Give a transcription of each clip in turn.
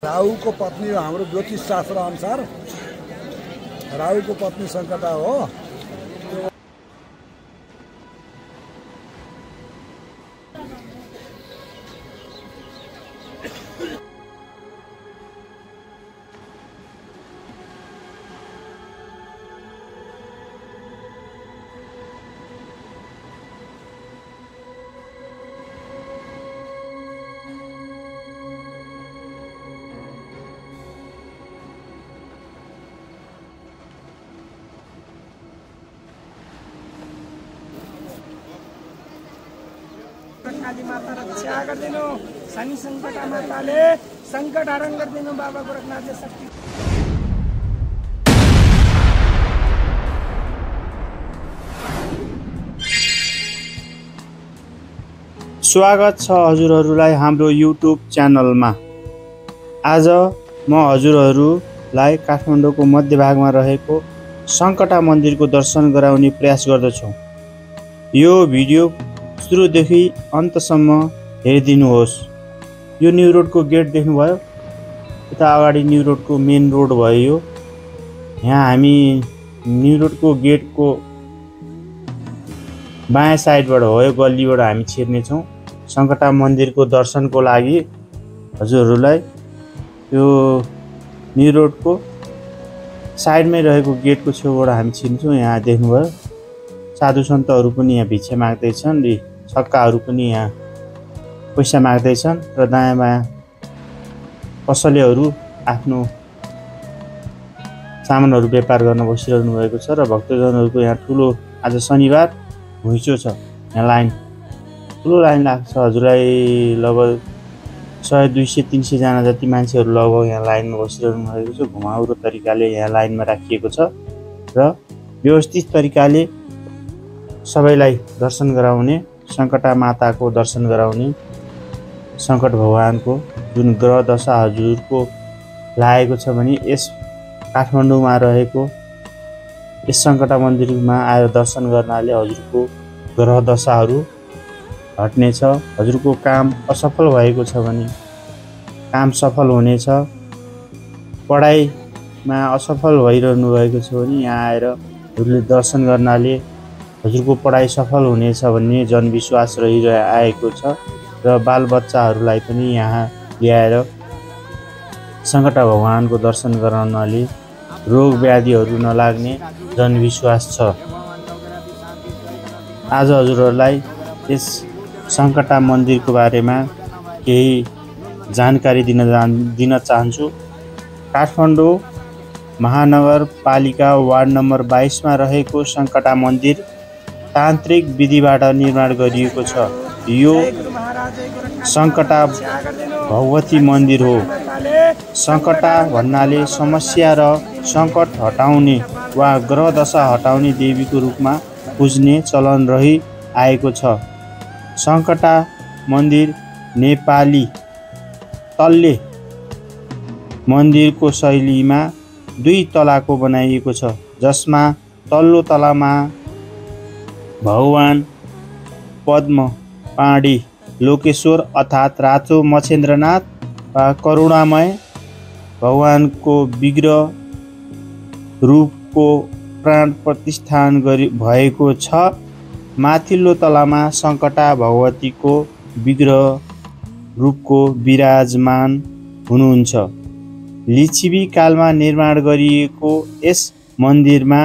राहु को पत्नी हाम्रो ज्योतिष शास्त्र अनुसार राहु को पत्नी सङ्कटा हो। काली माता रक्षा गरिदिनु, शनि सङ्कटा माताले सङ्कट हरण गरिदिनु, बाबा गोरखनाथले शक्ति। स्वागत छ हजुरहरूलाई हाम्रो युट्युब च्यानलमा। आज म हजुरहरूलाई काठमाडौँको मध्यभागमा रहेको सङ्कटा मन्दिरको दर्शन गराउने प्रयास गर्दछु। यो भिडियो सुरुदेखि अन्तसम्म हेरिदिनुहोस्। यो न्यू रोडको गेट देख्नुभयो, यता अगाडि न्यू रोडको मेन रोड भयो यो। यहाँ हामी न्यू रोडको गेटको बायाँ साइडबाट हो यो गल्लीबाट हामी छिर्नेछौँ सङ्कटा मन्दिरको दर्शनको लागि। हजुरहरूलाई यो न्यू रोडको साइडमै रहेको गेटको छेउबाट हामी छिर्छौँ। यहाँ देख्नुभयो साधु सन्तहरू पनि यहाँ भिक्षा माग्दैछन्, छक्काहरू पनि यहाँ पैसा माग्दैछन् र दायाँ बायाँ पसलेहरू आफ्नो सामानहरू व्यापार गर्न बसिरहनु भएको छ र भक्तजनहरूको यहाँ ठुलो आज शनिबार घुइँचो छ। यहाँ लाइन ठुलो लाइन लाग्छ। हजुरलाई लगभग 100, 200, 300 जना जति मान्छेहरू लगभग यहाँ लाइनमा बसिरहनु भएको छ। घुमाउरो तरिकाले यहाँ लाइनमा राखिएको छ र व्यवस्थित तरिकाले सबैलाई दर्शन गराउने, सङ्कटा माताको दर्शन गराउने, सङ्कट भगवानको जुन ग्रह दशा हजुरको लागेको छ भने यस काठमाडौँमा रहेको यस सङ्कटा मन्दिरमा आएर दर्शन गर्नाले हजुरको ग्रह दशाहरू हट्नेछ। हजुरको काम असफल भएको छ भने काम सफल हुनेछ। पढाइमा असफल भइरहनु भएको छ भने यहाँ आएर हजुरले दर्शन गर्नाले हजुरको पढाइ सफल हुनेछ भन्ने जनविश्वास रहिआएको छ र बालबच्चाहरूलाई पनि यहाँ ल्याएर सङ्कटा भगवानको दर्शन गराउनाले रोग व्याधिहरू नलाग्ने जनविश्वास छ। आज हजुरहरूलाई यस सङ्कटा मन्दिरको बारेमा केही जानकारी दिन चाहन्छु। काठमाडौँ महानगरपालिका वार्ड नम्बर 22 मा रहेको सङ्कटा मन्दिर तान्त्रिक विधिबाट निर्माण गरिएको छ। यो सङ्कटा भगवती मन्दिर हो। सङ्कटा भन्नाले समस्या र सङ्कट हटाउने वा ग्रह दशा हटाउने देवीको रूपमा पुज्ने चलन रहि आएको छ। सङ्कटा मन्दिर नेपाली तल्ले मन्दिरको शैलीमा 2 तलाको बनाइएको छ, जसमा तल्लो तलामा भगवान पद्म पाणी लोकेश्वर अर्थात् राचो मच्छेन्द्रनाथ वा करुणामय भगवानको विग्रह रूपको प्राण प्रतिष्ठान भएको छ। माथिल्लो तलामा सङ्कटा भगवतीको विग्रह रूपको विराजमान हुनुहुन्छ। लिच्छवी कालमा निर्माण गरिएको यस मन्दिरमा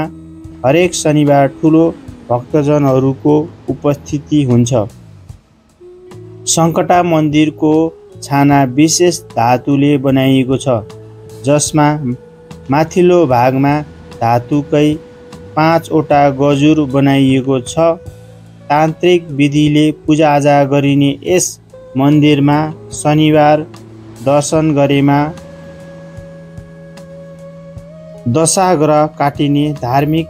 हरेक शनिबार ठुलो भक्तजनहरूको उपस्थिति हुन्छ। सङ्कटा मन्दिरको छाना विशेष धातुले बनाइएको छ, जसमा माथिल्लो भागमा धातुकै 5 वटा गजुर बनाइएको छ। तान्त्रिक विधिले पूजाआजा गरिने यस मन्दिरमा शनिबार दर्शन गरेमा दशाग्रह काटिने धार्मिक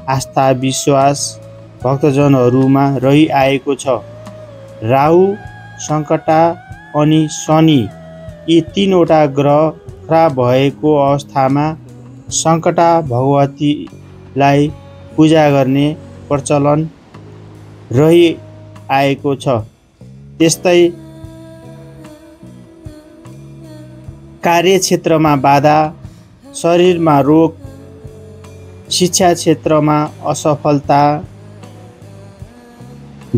आस्था विश्वास भक्तजनहरूमा रहिआएको छ। राहु, सङ्कटा अनि शनि यी 3 वटा ग्रह खराब भएको अवस्थामा सङ्कटा भगवतीलाई पूजा गर्ने प्रचलन रहिआएको छ। त्यस्तै कार्यक्षेत्रमा बाधा, शरीरमा रोग, शिक्षा क्षेत्रमा असफलता,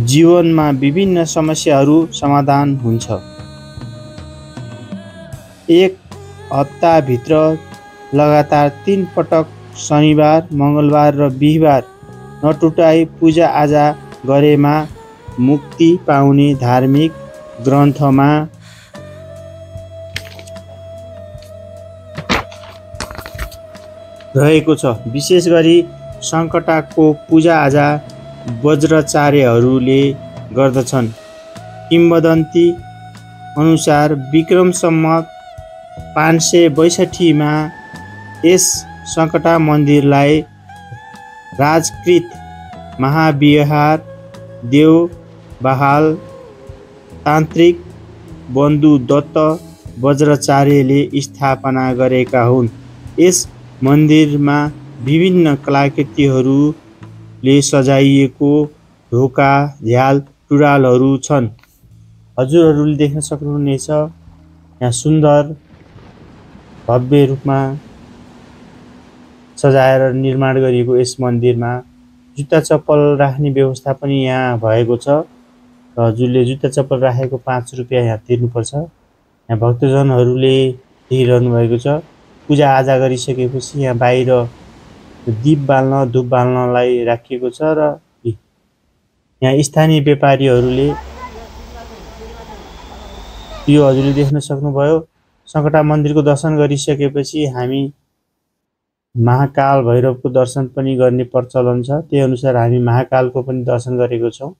जीवनमा विभिन्न समस्याहरू समाधान हुन्छ। एक हप्ताभित्र लगातार 3 पटक शनिबार, मङ्गलबार र बिहिबार नटुटाई पूजाआजा गरेमा मुक्ति पाउने धार्मिक ग्रन्थमा रहेको छ। विशेष गरी सङ्कटाको पूजाआजा वज्राचार्यहरूले गर्दछन्। किंवदन्ती अनुसार विक्रम सम्वत 562 मा यस सङ्कटा मन्दिरलाई राजकृत महाविहार देव बहाल तान्त्रिक बन्धु दत्त वज्राचार्यले स्थापना गरेका हुन्। यस मन्दिरमा विभिन्न कलाकृतिहरूले सजाइएको ढोका, झ्याल, टुँडालहरू छन्। हजुरहरूले देख्न सक्नुहुनेछ यहाँ सुन्दर भव्य रूपमा सजाएर निर्माण गरिएको यस मन्दिरमा जुत्ता चप्पल राख्ने व्यवस्था पनि यहाँ भएको छ र हजुरले जुत्ता चप्पल राखेको 5 रुपियाँ यहाँ तिर्नुपर्छ। यहाँ भक्तजनहरूले देखिरहनु भएको छ। पूजा आजा गरिसकेपछि यहाँ बाहिर दीप बाल्न, धूप बाल्नलाई राखिएको छ र यहाँ स्थानीय व्यापारीहरूले यो हजुरले देख्न सक्नुभयो। सङ्कटा मन्दिरको दर्शन गरिसकेपछि हामी महाकाल भैरवको दर्शन पनि गर्ने प्रचलन छ। त्यही अनुसार हामी महाकालको पनि दर्शन गरेको छौँ।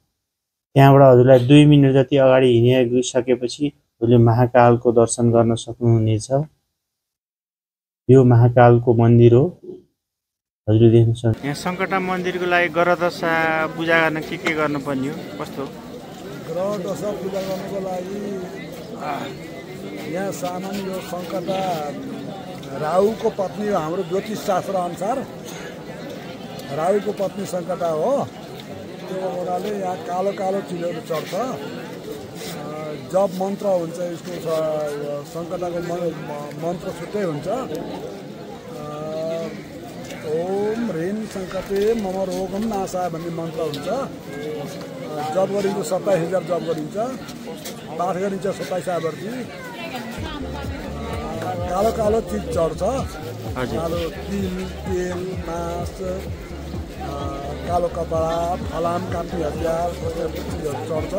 त्यहाँबाट हजुरलाई 2 मिनट जति अगाडि हिँडिसकेपछि हजुरले महाकालको दर्शन गर्न सक्नुहुनेछ। यो महाकालको मन्दिर हो, हजुरले देख्न सक्नुहुन्छ। यहाँ सङ्कटा मन्दिरको लागि ग्रह दशा पूजा गर्न के गर्नुपर्ने हो, कस्तो? ग्रह दशा पूजा गर्नको लागि यहाँ सामान्य यो सङ्कटा राहुको पत्नी हो। हाम्रो ज्योतिष शास्त्र अनुसार राहुको पत्नी सङ्कटा हो। त्यो हुनाले यहाँ कालो कालो चिजहरू चढ्छ। जप मन्त्र हुन्छ, यसको सङ्कटाको मन्त्र छुट्टै हुन्छ। ओम ह्रीं सङ्कटे मम रोगम नाशाय भन्ने मन्त्र हुन्छ। जप गरिन्छ 27,000 जप गरिन्छ, पाठ गरिन्छ 27 आवर्ती। कालो कालो चिज चढ्छ, कालो तिल, तेल, मास, कालो कपडा, फलाम, काट्ने हतियार चिजहरू चढ्छ।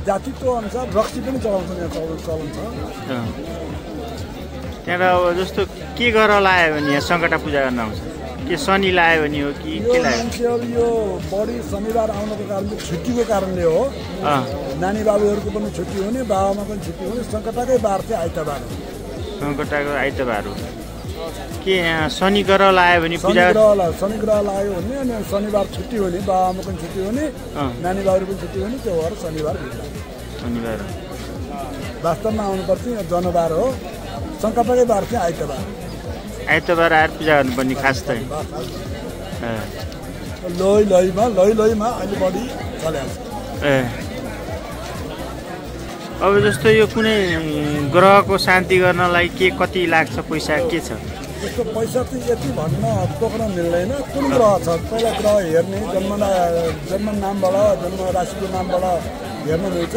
जातित्व अनुसार रक्सी पनि चलाउँछन्, यहाँ चलन छ। त्यहाँबाट जस्तो के गरेर लायो भने यहाँ सङ्कटा पूजा गर्न आउँछ? के शनि लायो भने हो कि के लायो? मान्छेहरू यो बढी शनिबार आउनुको कारणले छुट्टीको कारणले हो। नानी बाबुहरूको पनि छुट्टी हुने, बाबामा पनि छुट्टी हुने। सङ्कटाकै बार चाहिँ आइतबार हो। सङ्कटाको आइतबार हो के यहाँ शनि ग्रह लायो भने पूजा? शनि ग्रह लाग्यो भने अनि शनिबार छुट्टी हुने, बाबामा पनि छुट्टी हुने, नानी बाबुहरू पनि छुट्टी हुने। त्यो भएर शनिबार शनिबार वास्तवमा आउनुपर्छ। यहाँ जनबार हो, सङ्कटाकै बार चाहिँ आइतबार। आइतबार आएर पूजा गर्नुपर्ने खास चाहिँ लैमा अहिले बढी चलिहाल्छ। अब जस्तो यो कुनै ग्रहको शान्ति गर्नलाई के कति लाग्छ, पैसा के छ? त्यसको पैसा चाहिँ यति भन्न तोक्न मिल्दैन। कुन ग्रह छ पहिला ग्रह हेर्ने, जन्म नामबाट, जन्म राशिको नामबाट हेर्न मिल्छ।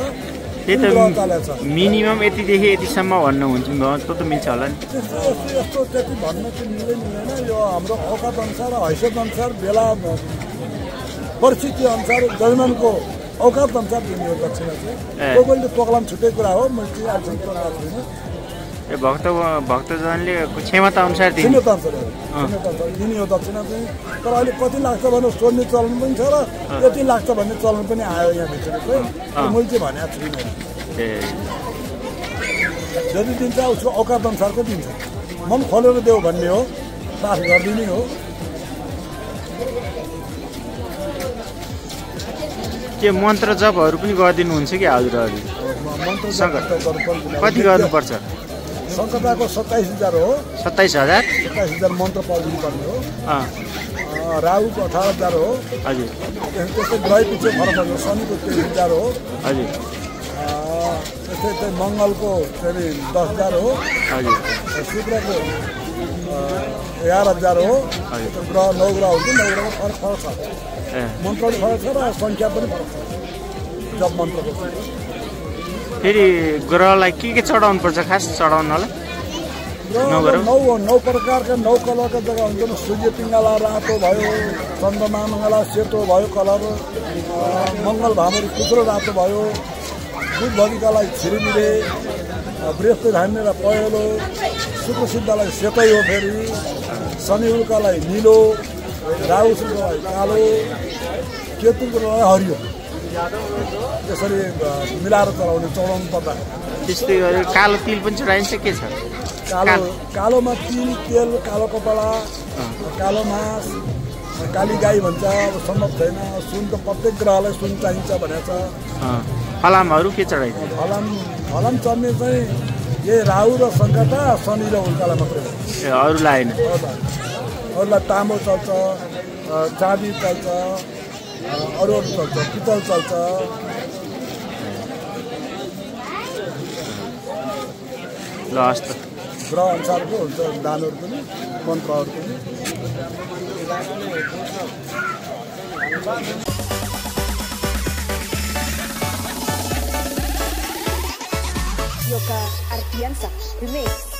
त्यही त मिनिमम यतिदेखि यतिसम्म भन्नुहुन्छ त मिल्छ होला नि। यस्तो त्यति भन्न चाहिँ मिल्दैन। यो हाम्रो औकात अनुसार, हैसियत अनुसार, बेला परिस्थिति अनुसार, जजमानको औकात अनुसार दिने हो दक्षिणा चाहिँ। कोही प्रोग्राम छुट्टै कुरा हो, मैले चाहिँ अहिलेसम्म प्रोग्राम छैन। भक्तजनले क्षमता अनुसार दिने हो दक्षिणा चाहिँ। तर अहिले कति लाग्छ भने सोध्ने चलन पनि छ र यति लाग्छ भन्ने चलन पनि आयो यहाँ भित्र चाहिँ। मैले चाहिँ भनेको छुइनँ। जति दिन्छ उसको औकात अनुसारको दिन्छ। म पनि खोलेर देऊ भन्ने हो, पास गरिदिने हो। के मन्त्र जपहरू पनि गरिदिनुहुन्छ कि हजुरहरूले? कति गर्नुपर्छ? सङ्कटाको 27,000 हो। 27,000? 27,000 मन्त्र पढिदिनु पर्ने हो। राहुको 18,000 हो। हजुर। त्यस्तै ग्रह पछि फरक पर्छ। शनिको 23,000 हो। हजुर। त्यस्तै जस्तै चाहिँ मङ्गलको चाहिँ 10,000 हो, हजुर शुक्रको 11,000 हो। हजुर ग्रह 9 ग्रह हुन्छ, 9 ग्रहमा फरक फरक छ, ए मन्त्र पनि फरक छ र सङ्ख्या पनि फरक छ जप मन्त्रको। फेरि ग्रहलाई के चढाउनु पर्छ खास चढाउनलाई? 9 प्रकारका 9 कलरका जग्गा हुन्छन्। सूर्य पिङ्गला रातो भयो, चन्द्रमा मङ्गला सेतो भयो कलर, मङ्गल भामरी कुत्रो रातो भयो, बुध भगिकालाई छिरिमिरे, बृहस्पति धान्यलाई पहेँलो, शुक्र सिद्धलाई सेतै हो, फेरि शनि उल्कालाई निलो, राहु शुक्रलाई कालो, केतुलाई हरियो। त्यसरी मिलाएर चढाउनु पर्दा। त्यस्तै गरी कालो तिल पनि चढाइन्छ के छ? कालोमा तिल, तेल, कालो कपडा, कालो मास, काली गाई भन्छ। अब सम्भव छैन, सुन त प्रत्येक ग्रहलाई सुन चाहिन्छ भनेको छ। फलामहरू के चढाइन्छ? फलाम चढ्ने चाहिँ यही राहु र सङ्कटा, शनि र उल्कालाई मात्रै हो। ए अरूलाई होइन? अरूलाई ताँबो चल्छ, चाँदी चल्छ, अरू चल्छ, पितल चल्छ। ल हस् त। ग्रह अनुसारको हुन्छ दानहरू पनि, मन्त्रहरू पनि। Loka Artiansa Remix.